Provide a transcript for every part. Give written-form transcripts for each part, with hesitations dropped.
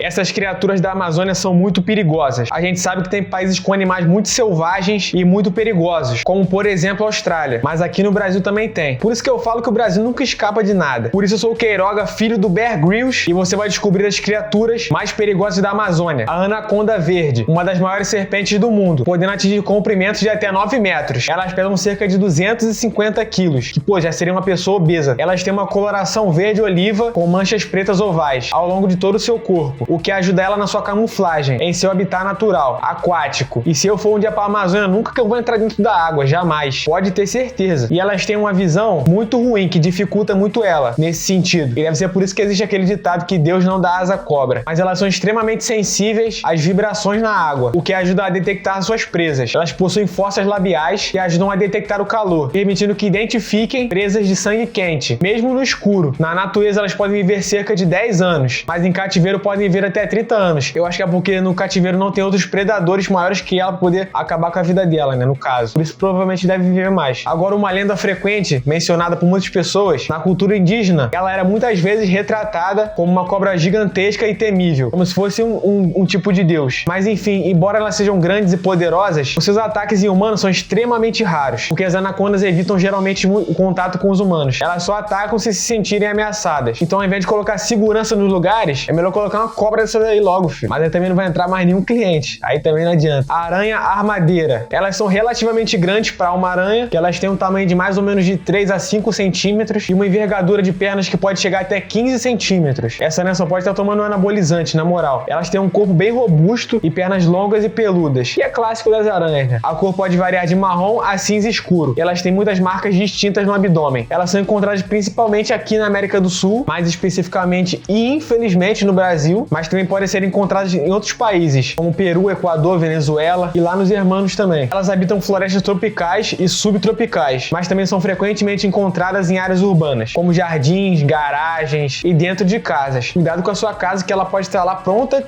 Essas criaturas da Amazônia são muito perigosas. A gente sabe que tem países com animais muito selvagens e muito perigosos, como por exemplo a Austrália, mas aqui no Brasil também tem. Por isso que eu falo que o Brasil nunca escapa de nada. Por isso eu sou o Queiroga, filho do Bear Grylls, e você vai descobrir as criaturas mais perigosas da Amazônia. A anaconda verde, uma das maiores serpentes do mundo, podendo atingir comprimentos de até 9 metros. Elas pesam cerca de 250 quilos, que já seria uma pessoa obesa. Elas têm uma coloração verde-oliva com manchas pretas ovais ao longo de todo o seu corpo, o que ajuda ela na sua camuflagem, em seu habitat natural, aquático. E se eu for um dia para a Amazônia, nunca que eu vou entrar dentro da água, jamais. Pode ter certeza. E elas têm uma visão muito ruim, que dificulta muito ela, nesse sentido. E deve ser por isso que existe aquele ditado que Deus não dá asa à cobra. Mas elas são extremamente sensíveis às vibrações na água, o que ajuda a detectar suas presas. Elas possuem fossas labiais que ajudam a detectar o calor, permitindo que identifiquem presas de sangue quente, mesmo no escuro. Na natureza elas podem viver cerca de 10 anos, mas em cativeiro podem viver até 30 anos. Eu acho que é porque no cativeiro não tem outros predadores maiores que ela pra poder acabar com a vida dela, né, no caso. Por isso provavelmente deve viver mais. Agora, uma lenda frequente, mencionada por muitas pessoas, na cultura indígena, ela era muitas vezes retratada como uma cobra gigantesca e temível, como se fosse um tipo de deus. Mas enfim, embora elas sejam grandes e poderosas, os seus ataques em humanos são extremamente raros, porque as anacondas evitam geralmente o contato com os humanos. Elas só atacam se sentirem ameaçadas. Então, ao invés de colocar segurança nos lugares, é melhor colocar uma cobra dessa daí logo, filho. Mas aí também não vai entrar mais nenhum cliente. Aí também não adianta. A aranha armadeira. Elas são relativamente grandes para uma aranha, que elas têm um tamanho de mais ou menos de 3 a 5 centímetros e uma envergadura de pernas que pode chegar até 15 centímetros. Essa né, só pode estar tomando um anabolizante, na moral. Elas têm um corpo bem robusto e pernas longas e peludas. E é clássico das aranhas, né? A cor pode variar de marrom a cinza escuro. E elas têm muitas marcas distintas no abdômen. Elas são encontradas principalmente aqui na América do Sul, mais especificamente e infelizmente no Brasil, mas também podem ser encontradas em outros países, como Peru, Equador, Venezuela e lá nos Hermanos também. Elas habitam florestas tropicais e subtropicais, mas também são frequentemente encontradas em áreas urbanas, como jardins, garagens e dentro de casas. Cuidado com a sua casa, que ela pode estar lá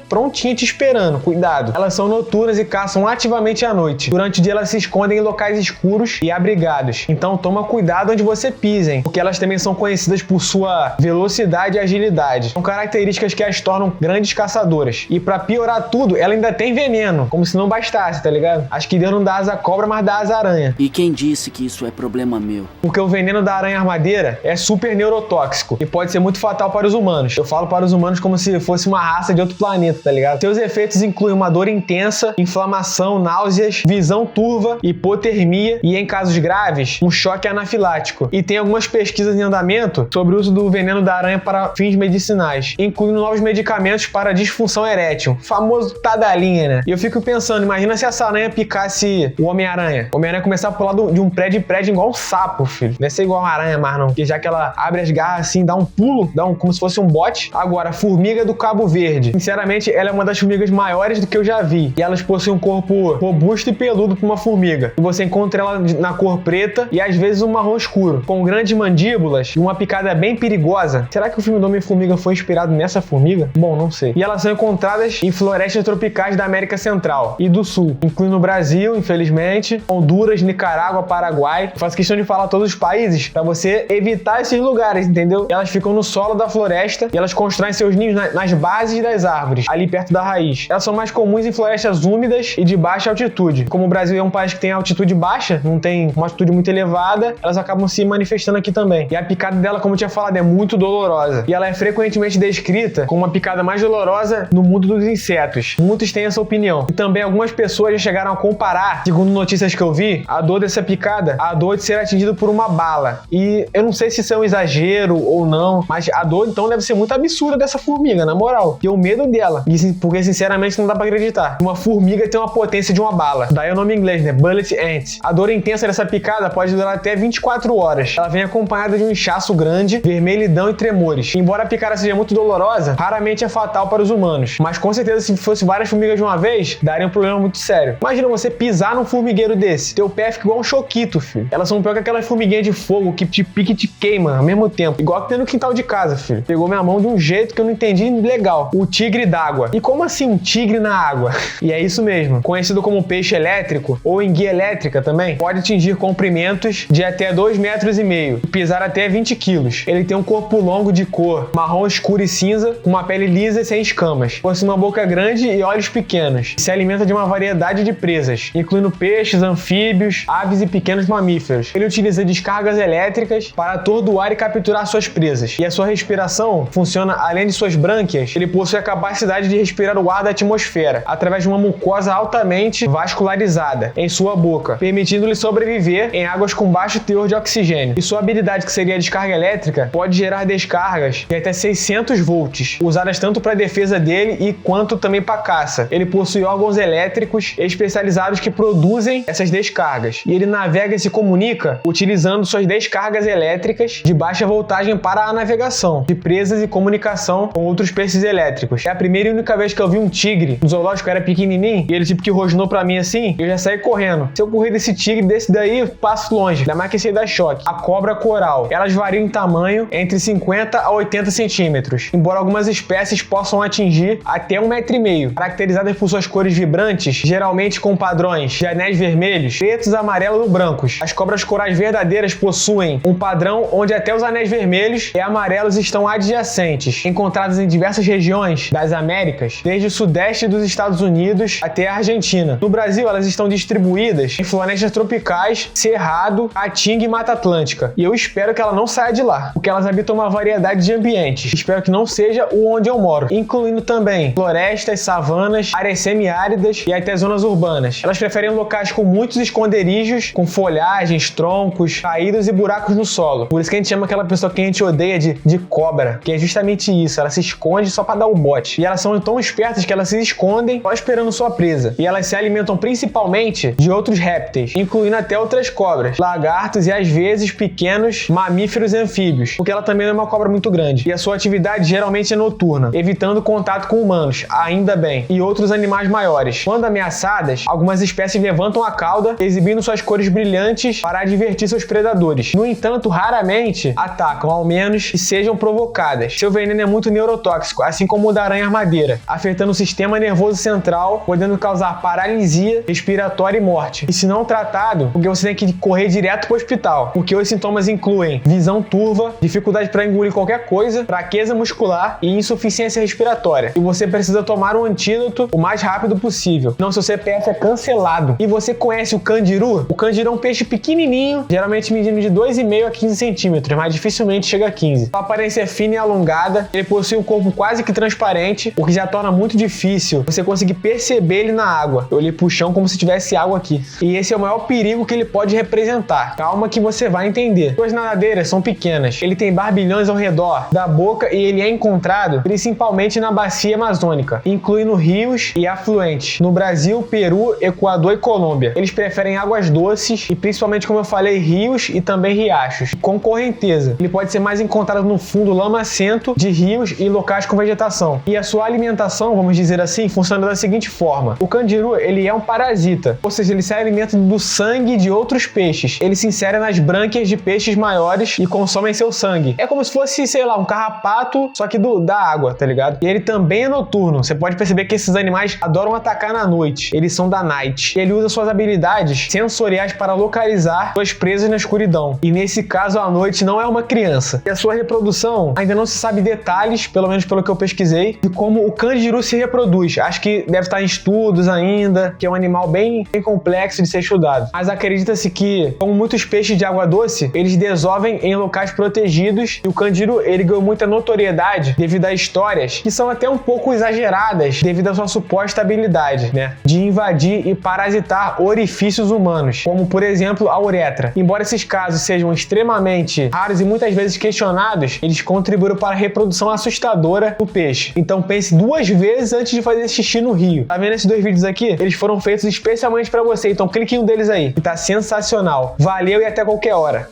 prontinha te esperando. Cuidado. Elas são noturnas e caçam ativamente à noite. Durante o dia elas se escondem em locais escuros e abrigados. Então toma cuidado onde você pisem, porque elas também são conhecidas por sua velocidade e agilidade. São características que as tornam grandes caçadoras. E pra piorar tudo, ela ainda tem veneno, como se não bastasse, tá ligado? Acho que Deus não dá asa à cobra, mas dá asa à aranha. E quem disse que isso é problema meu? Porque o veneno da aranha armadeira é super neurotóxico e pode ser muito fatal para os humanos. Eu falo para os humanos como se fosse uma raça de outro planeta, tá ligado? Seus efeitos incluem uma dor intensa, inflamação, náuseas, visão turva, hipotermia e, em casos graves, um choque anafilático. E tem algumas pesquisas em andamento sobre o uso do veneno da aranha para fins medicinais, incluindo novos medicamentos para disfunção erétil, famoso tadalinha, né? E eu fico pensando, imagina se essa aranha picasse o Homem-Aranha. O Homem-Aranha começar a pular de um prédio em prédio igual um sapo, filho. Não é ser igual uma aranha mais não, porque já que ela abre as garras assim, dá um pulo, como se fosse um bote. Agora, a formiga do Cabo Verde. Sinceramente, ela é uma das formigas maiores do que eu já vi. E elas possuem um corpo robusto e peludo para uma formiga. E você encontra ela na cor preta e às vezes um marrom escuro, com grandes mandíbulas e uma picada bem perigosa. Será que o filme do Homem-Formiga foi inspirado nessa formiga? Bom, não sei. E elas são encontradas em florestas tropicais da América Central e do Sul, incluindo o Brasil, infelizmente, Honduras, Nicarágua, Paraguai. Eu faço questão de falar todos os países para você evitar esses lugares, entendeu? Elas ficam no solo da floresta e elas constroem seus ninhos nas bases das árvores, ali perto da raiz. Elas são mais comuns em florestas úmidas e de baixa altitude. Como o Brasil é um país que tem altitude baixa, não tem uma altitude muito elevada, elas acabam se manifestando aqui também. E a picada dela, como eu tinha falado, é muito dolorosa. E ela é frequentemente descrita como uma picada mais dolorosa no mundo dos insetos. Muitos têm essa opinião. E também algumas pessoas já chegaram a comparar, segundo notícias que eu vi, a dor dessa picada, a dor de ser atingido por uma bala. E eu não sei se isso é um exagero ou não, mas a dor então deve ser muito absurda dessa formiga, na moral. E o medo dela. Porque sinceramente não dá pra acreditar. Uma formiga tem uma potência de uma bala. Daí o nome em inglês, né? Bullet ant. A dor intensa dessa picada pode durar até 24 horas. Ela vem acompanhada de um inchaço grande, vermelhidão e tremores. Embora a picada seja muito dolorosa, raramente é fatal para os humanos. Mas com certeza, se fosse várias formigas de uma vez, daria um problema muito sério. Imagina você pisar num formigueiro desse. Teu pé fica igual um choquito, filho. Elas são pior que aquelas formiguinhas de fogo que te pica e te queima ao mesmo tempo. Igual que tem no quintal de casa, filho. Pegou minha mão de um jeito que eu não entendi legal. O tigre d'água. E como assim um tigre na água? E é isso mesmo. Conhecido como peixe elétrico ou enguia elétrica também, pode atingir comprimentos de até 2,5 metros e pesar até 20 quilos. Ele tem um corpo longo de cor marrom escuro e cinza, com uma pele lisa medusa sem escamas. Possui uma boca grande e olhos pequenos. Se alimenta de uma variedade de presas, incluindo peixes, anfíbios, aves e pequenos mamíferos. Ele utiliza descargas elétricas para atordoar e capturar suas presas. E a sua respiração funciona além de suas brânquias. Ele possui a capacidade de respirar o ar da atmosfera através de uma mucosa altamente vascularizada em sua boca, permitindo-lhe sobreviver em águas com baixo teor de oxigênio. E sua habilidade, que seria a descarga elétrica, pode gerar descargas de até 600 volts, usadas tanto para a defesa dele e quanto também para caça. Ele possui órgãos elétricos especializados que produzem essas descargas. E ele navega e se comunica utilizando suas descargas elétricas de baixa voltagem para a navegação de presas e comunicação com outros peixes elétricos. É a primeira e única vez que eu vi um tigre no zoológico, era pequenininho, e ele tipo que rosnou pra mim assim, eu já saí correndo. Se eu correr desse tigre, desse daí, eu passo longe. Ainda mais que esse aí dá choque. A cobra coral. Elas variam em tamanho entre 50 a 80 centímetros, embora algumas espécies possam atingir até 1,5 metro, caracterizadas por suas cores vibrantes, geralmente com padrões de anéis vermelhos, pretos, amarelos ou brancos. As cobras corais verdadeiras possuem um padrão onde até os anéis vermelhos e amarelos estão adjacentes, encontrados em diversas regiões das Américas, desde o sudeste dos Estados Unidos até a Argentina. No Brasil, elas estão distribuídas em florestas tropicais, Cerrado, Caatinga e Mata Atlântica. E eu espero que ela não saia de lá, porque elas habitam uma variedade de ambientes. Espero que não seja o onde eu moro, incluindo também florestas, savanas, áreas semiáridas e até zonas urbanas. Elas preferem locais com muitos esconderijos, com folhagens, troncos, caídos e buracos no solo. Por isso que a gente chama aquela pessoa que a gente odeia de cobra, que é justamente isso. Ela se esconde só pra dar o bote. E elas são tão espertas que elas se escondem só esperando sua presa. E elas se alimentam principalmente de outros répteis, incluindo até outras cobras, lagartos e às vezes pequenos mamíferos e anfíbios, porque ela também não é uma cobra muito grande. E a sua atividade geralmente é noturna, evitando contato com humanos, ainda bem, e outros animais maiores. Quando ameaçadas, algumas espécies levantam a cauda, exibindo suas cores brilhantes para advertir seus predadores. No entanto, raramente atacam, ao menos que sejam provocadas. Seu veneno é muito neurotóxico, assim como o da aranha-armadeira, afetando o sistema nervoso central, podendo causar paralisia respiratória e morte. E se não tratado, porque você tem que correr direto para o hospital, porque os sintomas incluem visão turva, dificuldade para engolir qualquer coisa, fraqueza muscular e insuficiência respiratória. E você precisa tomar um antídoto o mais rápido possível, senão seu CPF é cancelado. E você conhece o candiru? O candiru é um peixe pequenininho, geralmente medindo de 2,5 a 15 centímetros, mas dificilmente chega a 15. Sua aparência é fina e alongada, ele possui um corpo quase que transparente, o que já torna muito difícil você conseguir perceber ele na água. Eu olhei pro chão como se tivesse água aqui. E esse é o maior perigo que ele pode representar. Calma que você vai entender. Suas nadadeiras são pequenas. Ele tem barbilhões ao redor da boca e ele é encontrado principalmente na bacia amazônica, incluindo rios e afluentes, no Brasil, Peru, Equador e Colômbia. Eles preferem águas doces e principalmente, como eu falei, rios e também riachos, com correnteza. Ele pode ser mais encontrado no fundo lamacento de rios e locais com vegetação. E a sua alimentação, vamos dizer assim, funciona da seguinte forma. O candiru, ele é um parasita, ou seja, ele se alimenta do sangue de outros peixes. Ele se insere nas brânquias de peixes maiores e consomem seu sangue. É como se fosse, sei lá, um carrapato, só que da água, tá ligado? E ele também é noturno. Você pode perceber que esses animais adoram atacar na noite. Eles são da night. Ele usa suas habilidades sensoriais para localizar suas presas na escuridão. E nesse caso, a noite não é uma criança. E a sua reprodução, ainda não se sabe detalhes, pelo menos pelo que eu pesquisei, de como o candiru se reproduz. Acho que deve estar em estudos ainda, que é um animal bem complexo de ser estudado. Mas acredita-se que, como muitos peixes de água doce, eles desovem em locais protegidos, e o candiru, ele ganhou muita notoriedade devido a histórias que são até um pouco exageradas devido à sua suposta habilidade, né, de invadir e parasitar orifícios humanos, como por exemplo a uretra. Embora esses casos sejam extremamente raros e muitas vezes questionados, eles contribuíram para a reprodução assustadora do peixe. Então pense 2 vezes antes de fazer xixi no rio. Tá vendo esses 2 vídeos aqui? Eles foram feitos especialmente para você, então clique em um deles aí, que tá sensacional. Valeu e até qualquer hora.